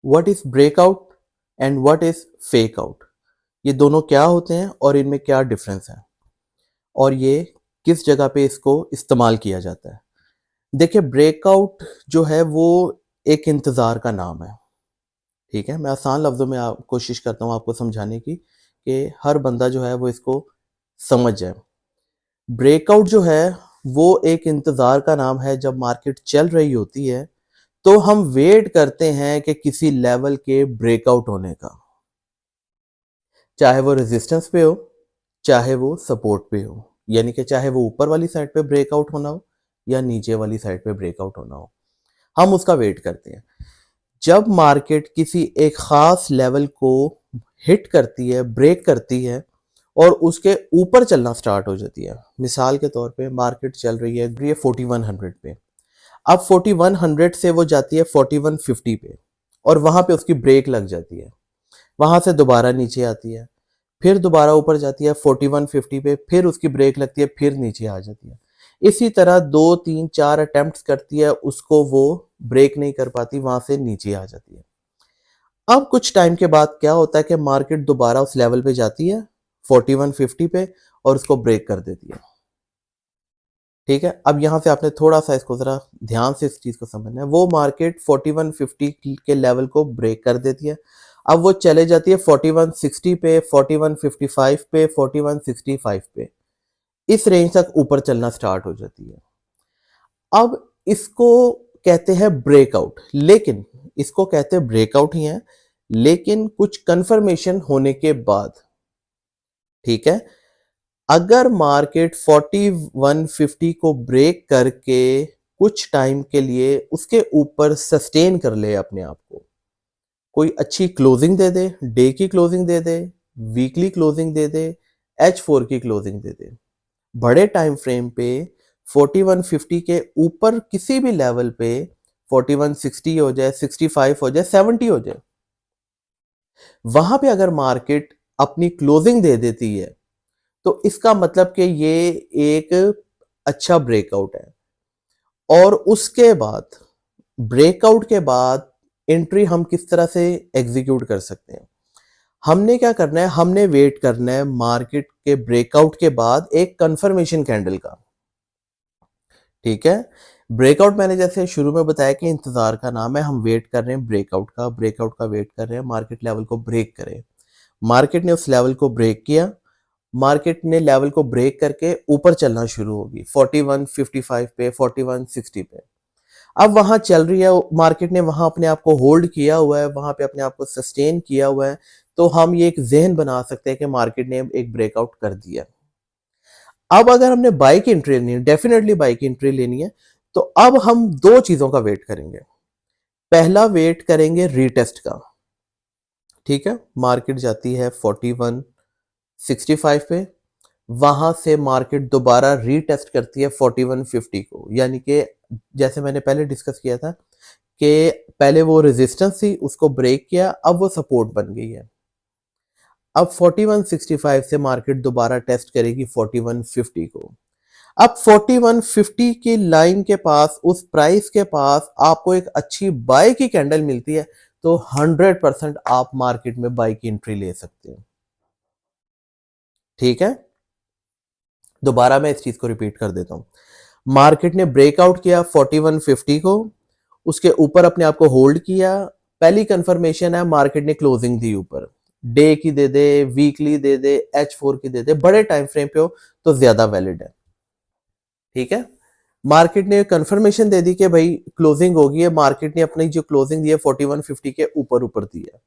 What is breakout and what is fake out, ये दोनों क्या होते हैं और इनमें क्या डिफरेंस है और ये किस जगह पे इसको इस्तेमाल किया जाता है। देखिए, ब्रेकआउट जो है वो एक इंतज़ार का नाम है। ठीक है, मैं आसान लफ्ज़ों में कोशिश करता हूँ आपको समझाने की कि हर बंदा जो है वो इसको समझ जाए। ब्रेकआउट जो है वो एक इंतज़ार का नाम है। जब मार्केट चल रही होती है तो हम वेट करते हैं कि किसी लेवल के ब्रेकआउट होने का, चाहे वो रेजिस्टेंस पे हो, चाहे वो सपोर्ट पे हो, यानी कि चाहे वो ऊपर वाली साइड पे ब्रेकआउट होना हो या नीचे वाली साइड पे ब्रेकआउट होना हो, हम उसका वेट करते हैं। जब मार्केट किसी एक खास लेवल को हिट करती है, ब्रेक करती है और उसके ऊपर चलना स्टार्ट हो जाती है, मिसाल के तौर पे मार्केट चल रही है 4100 पे, अब 4100 से वो जाती है 4150 पे और वहां पे उसकी ब्रेक लग जाती है, वहां से दोबारा नीचे आती है, फिर दोबारा ऊपर जाती है 4150 पे, फिर उसकी ब्रेक लगती है, फिर नीचे आ जाती है। इसी तरह 2 3 4 अटेम्प्ट्स करती है, उसको वो ब्रेक नहीं कर पाती, वहां से नीचे आ जाती है। अब कुछ टाइम के बाद क्या होता है कि मार्केट दोबारा उस लेवल पे जाती है 4150 पे और उसको ब्रेक कर देती है। ठीक है, अब यहां से आपने थोड़ा सा इसको जरा ध्यान से इस चीज को समझना है। वो मार्केट 4150 के लेवल को ब्रेक कर देती है, अब वो चले जाती है 4160 पे, 4155 पे, 4165 पे, इस रेंज तक ऊपर चलना स्टार्ट हो जाती है। अब इसको कहते हैं ब्रेकआउट, लेकिन इसको कहते हैं ब्रेकआउट ही है, लेकिन कुछ कंफर्मेशन होने के बाद। ठीक है, अगर मार्केट 4150 को ब्रेक करके कुछ टाइम के लिए उसके ऊपर सस्टेन कर ले अपने आप को, कोई अच्छी क्लोजिंग दे दे, डे की क्लोजिंग दे दे, वीकली क्लोजिंग दे दे, H4 की क्लोजिंग दे दे, बड़े टाइम फ्रेम पे 4150 के ऊपर किसी भी लेवल पे 4160 हो जाए, 65 हो जाए, 70 हो जाए, वहां पे अगर मार्केट अपनी क्लोजिंग दे देती है तो इसका मतलब कि ये एक अच्छा ब्रेकआउट है। और उसके बाद, ब्रेकआउट के बाद एंट्री हम किस तरह से एग्जीक्यूट कर सकते हैं। हमने क्या करना है, हमने वेट करना है मार्केट के ब्रेकआउट के बाद एक कंफर्मेशन कैंडल का। ठीक है, ब्रेकआउट मैंने जैसे शुरू में बताया कि इंतजार का नाम है, हम वेट कर रहे हैं ब्रेकआउट का, ब्रेकआउट का वेट कर रहे हैं, मार्केट लेवल को ब्रेक करे। मार्केट ने उस लेवल को ब्रेक किया, मार्केट ने लेवल को ब्रेक करके ऊपर चलना शुरू होगी 4155 पे, 4160 पे। अब वहां चल रही है मार्केट ने, वहां अपने आप को होल्ड किया हुआ है, वहां पे अपने आप को सस्टेन किया हुआ है, तो हम ये एक जहन बना सकते हैं कि मार्केट ने एक ब्रेकआउट कर दिया। अब अगर हमने बाई की एंट्री लेनी है, डेफिनेटली बाई की एंट्री लेनी है, तो अब हम दो चीजों का वेट करेंगे। पहला वेट करेंगे रीटेस्ट का। ठीक है, मार्केट जाती है 4165 पे, वहां से मार्केट दोबारा रीटेस्ट करती है 4150 को, यानी कि जैसे मैंने पहले डिस्कस किया था कि पहले वो रेजिस्टेंस थी, उसको ब्रेक किया, अब वो सपोर्ट बन गई है। अब 4165 से मार्केट दोबारा टेस्ट करेगी 4150 को। अब 4150 की लाइन के पास, उस प्राइस के पास आपको एक अच्छी बाय की कैंडल मिलती है, तो 100% आप मार्केट में बाय की एंट्री ले सकते हैं। ठीक है, दोबारा मैं इस चीज को रिपीट कर देता हूं। मार्केट ने ब्रेकआउट किया 4150 को, उसके ऊपर अपने आप को होल्ड किया, पहली कंफर्मेशन है मार्केट ने क्लोजिंग दी ऊपर, डे की दे दे, वीकली दे दे, H4 की दे दे, बड़े टाइम फ्रेम पे हो तो ज्यादा वैलिड है। ठीक है, मार्केट ने कंफर्मेशन दे दी कि भाई क्लोजिंग होगी है, मार्केट ने अपनी जो क्लोजिंग दी है 4150 के ऊपर ऊपर दी है।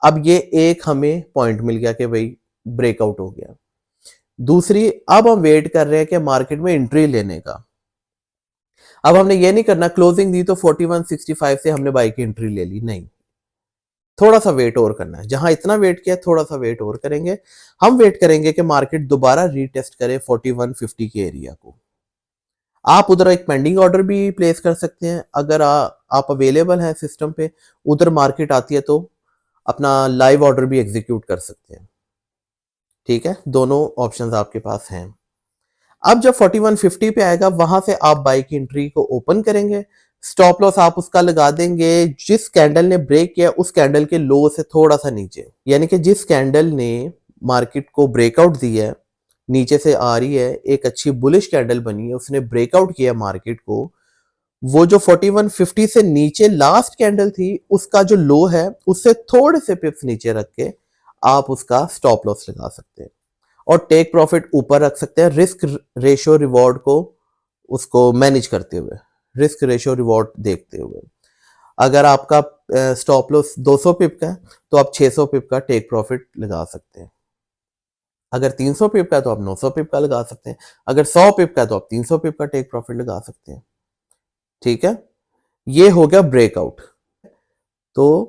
अब ये एक हमें पॉइंट मिल गया कि भाई ब्रेकआउट हो गया। दूसरी, अब हम वेट कर रहे हैं कि मार्केट में एंट्री लेने का। अब हमने ये नहीं करना क्लोजिंग दी तो 4165 से हमने बाई की एंट्री ले ली, नहीं, थोड़ा सा वेट और करना है। जहां इतना वेट किया, थोड़ा सा वेट और करेंगे। हम वेट करेंगे कि मार्केट दोबारा रीटेस्ट करे 4150 के एरिया को। आप उधर एक पेंडिंग ऑर्डर भी प्लेस कर सकते हैं, अगर आप अवेलेबल हैं सिस्टम पे, उधर मार्केट आती है तो अपना लाइव ऑर्डर भी एग्जीक्यूट कर सकते हैं। ठीक है, दोनों ऑप्शंस आपके पास हैं। अब जब 4150 पे आएगा, वहां से आप बाई की एंट्री को ओपन करेंगे, स्टॉप लॉस आप उसका लगा देंगे जिस कैंडल ने ब्रेक किया उस कैंडल के लो से थोड़ा सा नीचे, यानी कि जिस कैंडल ने मार्केट को ब्रेकआउट दिया है, नीचे से आ रही है, एक अच्छी बुलिश कैंडल बनी है, उसने ब्रेकआउट किया मार्केट को, वो जो 4150 से नीचे लास्ट कैंडल थी उसका जो लो है उससे थोड़े से पिप्स नीचे रख के आप उसका स्टॉप लॉस लगा सकते हैं और टेक प्रॉफिट ऊपर रख सकते हैं, रिस्क रेशियो रिवॉर्ड को उसको मैनेज करते हुए, रिस्क रेशियो रिवॉर्ड देखते हुए। अगर आपका स्टॉप लॉस 200 पिप का है तो आप 600 पिप का टेक प्रॉफिट लगा सकते हैं। अगर 300 पिप का है तो आप 900 पिप का लगा सकते हैं। अगर 100 पिप का है तो आप 300 पिप का टेक प्रॉफिट लगा सकते हैं। ठीक है, ये हो गया ब्रेकआउट। तो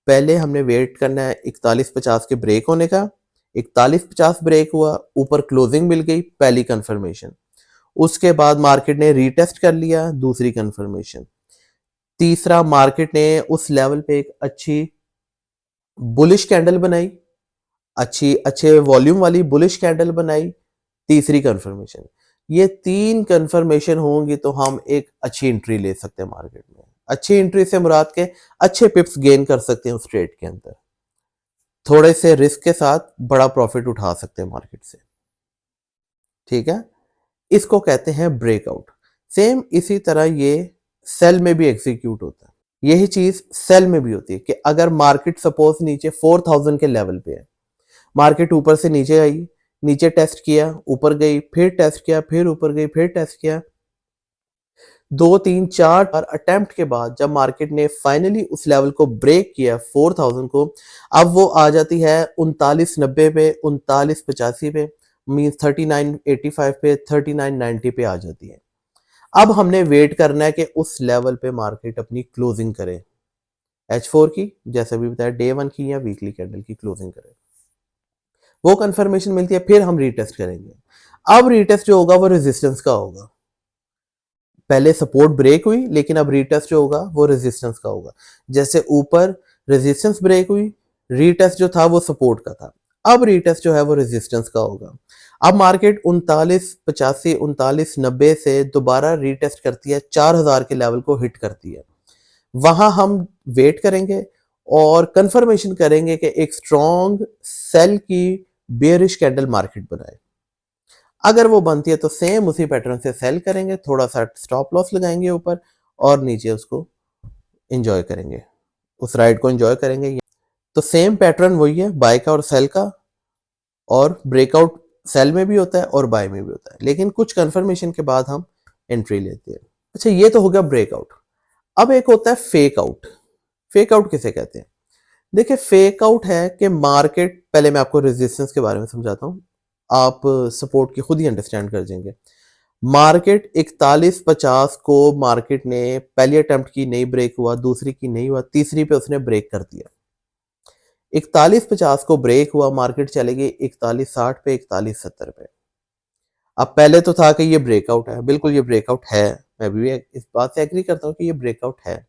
पहले हमने वेट करना है 4150 के ब्रेक होने का। 4150 ब्रेक हुआ, ऊपर क्लोजिंग मिल गई, पहली कंफर्मेशन। उसके बाद मार्केट ने रीटेस्ट कर लिया, दूसरी कंफर्मेशन। तीसरा, मार्केट ने उस लेवल पे एक अच्छी बुलिश कैंडल बनाई, अच्छे वॉल्यूम वाली बुलिश कैंडल बनाई, तीसरी कंफर्मेशन। ये 3 कंफर्मेशन होंगी तो हम एक अच्छी एंट्री ले सकते हैं मार्केट में। अच्छी एंट्री से मुराद के अच्छे पिप्स गेन कर सकते हैं उस ट्रेड के अंदर, थोड़े से रिस्क के साथ बड़ा प्रॉफिट उठा सकते हैं मार्केट से। ठीक है, इसको कहते हैं ब्रेकआउट। सेम इसी तरह ये सेल में भी एग्जीक्यूट होता है। यही चीज सेल में भी होती है कि अगर मार्केट सपोज नीचे 4000 के लेवल पे है, मार्केट ऊपर से नीचे आई, नीचे टेस्ट किया, ऊपर गई, फिर टेस्ट किया, फिर ऊपर गई, फिर टेस्ट किया, 2 3 4 अटेम्प्ट के बाद जब मार्केट ने फाइनली उस लेवल को ब्रेक किया 4000 को, अब वो आ जाती है 3990 पे, 3985 पे, मींस 3985 पे, 3990 पे आ जाती है। अब हमने वेट करना है कि उस लेवल पे मार्केट अपनी क्लोजिंग करे, H4 की, जैसे भी बताया, डे 1 की या वीकली कैंडल की क्लोजिंग करे। वो कंफर्मेशन मिलती है, फिर हम रीटेस्ट करेंगे। अब रीटेस्ट जो होगा वो रेजिस्टेंस का होगा। पहले सपोर्ट ब्रेक हुई, लेकिन अब रीटेस्ट जो होगा वो रेजिस्टेंस का होगा। जैसे ऊपर रेजिस्टेंस ब्रेक हुई, रीटेस्ट जो था वो सपोर्ट का था, अब रीटेस्ट जो है वो रेजिस्टेंस का होगा। अब मार्केट 3985 3990 से दोबारा रीटेस्ट करती है, 4000 के लेवल को हिट करती है। वहां हम वेट करेंगे और कंफर्मेशन करेंगे कि एक स्ट्रॉन्ग सेल की बेयरिश कैंडल मार्केट बनाए। अगर वो बनती है तो सेम उसी पैटर्न से सेल करेंगे, थोड़ा सा स्टॉप लॉस लगाएंगे ऊपर और नीचे उसको एंजॉय करेंगे, उस राइड को एंजॉय करेंगे। तो सेम पैटर्न वही है बाय का और सेल का, और ब्रेकआउट सेल में भी होता है और बाय में भी होता है, लेकिन कुछ कंफर्मेशन के बाद हम एंट्री लेते हैं। अच्छा, ये तो हो गया ब्रेकआउट। अब एक होता है फेक आउट। फेक आउट किसे कहते हैं? देखिए, फेक आउट है कि मार्केट, पहले मैं आपको रेजिस्टेंस के बारे में समझाता हूँ, आप सपोर्ट की खुद ही अंडरस्टैंड कर जाएंगे। मार्केट 4150 को मार्केट ने पहली अटेम्प्ट की, नहीं ब्रेक हुआ, दूसरी की नहीं हुआ, तीसरी पे उसने ब्रेक कर दिया। 4150 को ब्रेक हुआ, मार्केट चले गई 4160 पे, 4170 पे। अब पहले तो था कि ये ब्रेकआउट है, बिल्कुल ये ब्रेकआउट है, मैं भी इस बात से एग्री करता हूँ कि ये ब्रेकआउट है।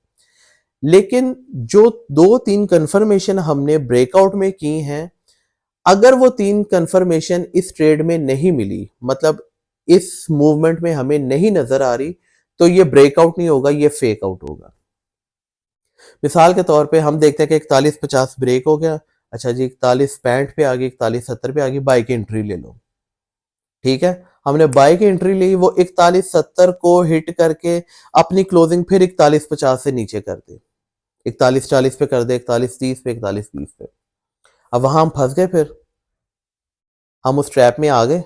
लेकिन जो 2 3 कंफर्मेशन हमने ब्रेकआउट में की हैं, अगर वो 3 कंफर्मेशन इस ट्रेड में नहीं मिली, मतलब इस मूवमेंट में हमें नहीं नजर आ रही, तो ये ब्रेकआउट नहीं होगा, ये फेक आउट होगा। मिसाल के तौर पे हम देखते हैं कि 4150 ब्रेक हो गया, अच्छा जी 4165 पे आ गई, 4170 पे आ गई, बाय की एंट्री ले लो। ठीक है, हमने बाय की एंट्री ली, वो 4170 को हिट करके अपनी क्लोजिंग फिर 4150 से नीचे कर दे, 4140 पे कर दे, 4130 पे, 4120 पे। अब वहां हम फंस गए, फिर हम उस ट्रैप में आ गए।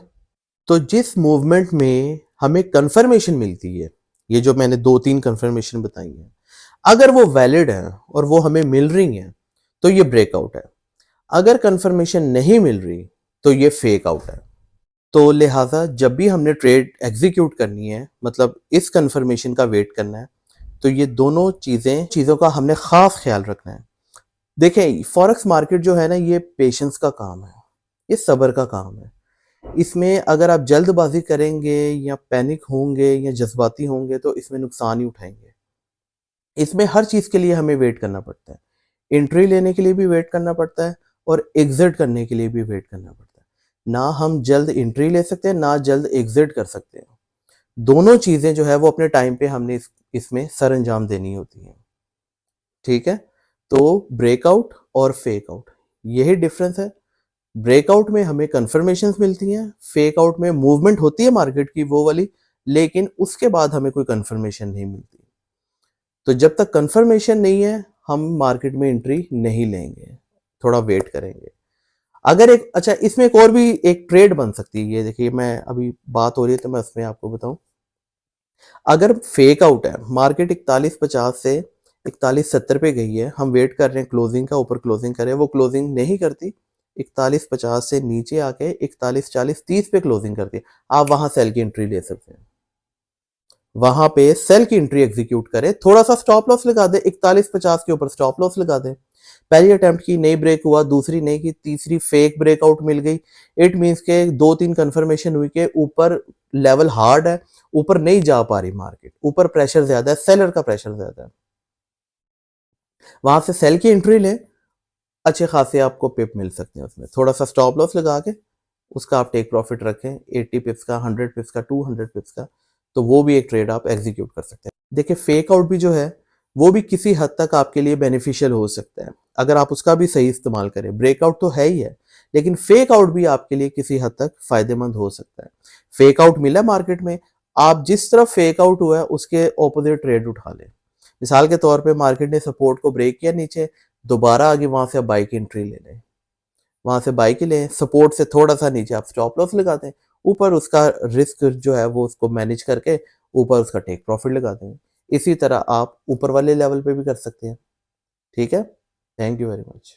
तो जिस मूवमेंट में हमें कंफर्मेशन मिलती है, ये जो मैंने 2 3 कंफर्मेशन बताई है, अगर वो वैलिड है और वो हमें मिल रही है तो ये ब्रेकआउट है। अगर कंफर्मेशन नहीं मिल रही तो ये फेक आउट है। तो लिहाजा जब भी हमने ट्रेड एग्जीक्यूट करनी है, मतलब इस कंफर्मेशन का वेट करना है, तो ये दोनों चीज़ों का हमने खास ख्याल रखना है। देखें, फॉरेक्स मार्केट जो है ना, ये पेशेंस का काम है, ये सब्र का काम है। इसमें अगर आप जल्दबाजी करेंगे या पैनिक होंगे या जज्बाती होंगे तो इसमें नुकसान ही उठाएंगे। इसमें हर चीज़ के लिए हमें वेट करना पड़ता है, एंट्री लेने के लिए भी वेट करना पड़ता है और एग्जिट करने के लिए भी वेट करना पड़ता है। ना हम जल्द एंट्री ले सकते हैं, ना जल्द एग्जिट कर सकते हैं। दोनों चीज़ें जो है वो अपने टाइम पे हमने इसमें सरअंजाम देनी होती है। ठीक है, तो ब्रेकआउट और फेक आउट यही डिफरेंस है। ब्रेकआउट में हमें कंफर्मेशंस मिलती हैं, फेक आउट में मूवमेंट होती है मार्केट की वो वाली, लेकिन उसके बाद हमें कोई कंफर्मेशन नहीं मिलती। तो जब तक कंफर्मेशन नहीं है हम मार्केट में एंट्री नहीं लेंगे, थोड़ा वेट करेंगे। अगर एक अच्छा इसमें एक और भी एक ट्रेड बन सकती है, ये देखिए मैं अभी बात हो रही है तो मैं उसमें आपको बताऊं। अगर फेक आउट है, मार्केट 41.50 से 41.70 पे गई है, हम वेट कर रहे हैं क्लोजिंग का, ऊपर क्लोजिंग करें, वो क्लोजिंग नहीं करती, 41.50 से नीचे आके 41.40-30 पे क्लोजिंग करती है, आप वहां सेल की एंट्री ले सकते हैं। वहां पे सेल की एंट्री एग्जीक्यूट करें, थोड़ा सा स्टॉप लॉस लगा दे, 41.50 के ऊपर स्टॉप लॉस लगा दे। पहली अटेम्प्ट की नहीं ब्रेक हुआ, दूसरी नहीं की, तीसरी फेक ब्रेकआउट मिल गई, इट मींस के 2-3 कंफर्मेशन हुई के ऊपर लेवल हार्ड है, ऊपर नहीं जा पा रही मार्केट, ऊपर प्रेशर ज्यादा है, सेलर का प्रेशर ज्यादा है, वहां से सेल की एंट्री लें, अच्छे खासे आपको पिप मिल सकते हैं उसमें, थोड़ा सा स्टॉप लॉस लगा के उसका आप टेक प्रॉफिट रखें, 80 पिप्स का, 100 पिप्स का, 200 पिप्स का, तो वो भी एक ट्रेड आप एग्जीक्यूट कर सकते हैं। देखिए फेक आउट भी जो है वो भी किसी हद तक आपके लिए बेनिफिशियल हो सकता है अगर आप उसका भी सही इस्तेमाल करें। ब्रेकआउट तो है ही है, लेकिन फेक आउट भी आपके लिए किसी हद तक फायदेमंद हो सकता है। फेक आउट मिला मार्केट में, आप जिस तरफ फेक आउट हुआ है उसके ऑपोजिट ट्रेड उठा लें। मिसाल के तौर पे मार्केट ने सपोर्ट को ब्रेक किया नीचे, दोबारा आगे वहां से आप बाई की एंट्री ले लें, वहां से बाई की लें, सपोर्ट से थोड़ा सा नीचे आप स्टॉप लॉस लगा दें, ऊपर उसका रिस्क जो है वो उसको मैनेज करके ऊपर उसका टेक प्रॉफिट लगा दें। इसी तरह आप ऊपर वाले लेवल पे भी कर सकते हैं। ठीक है, थैंक यू वेरी मच।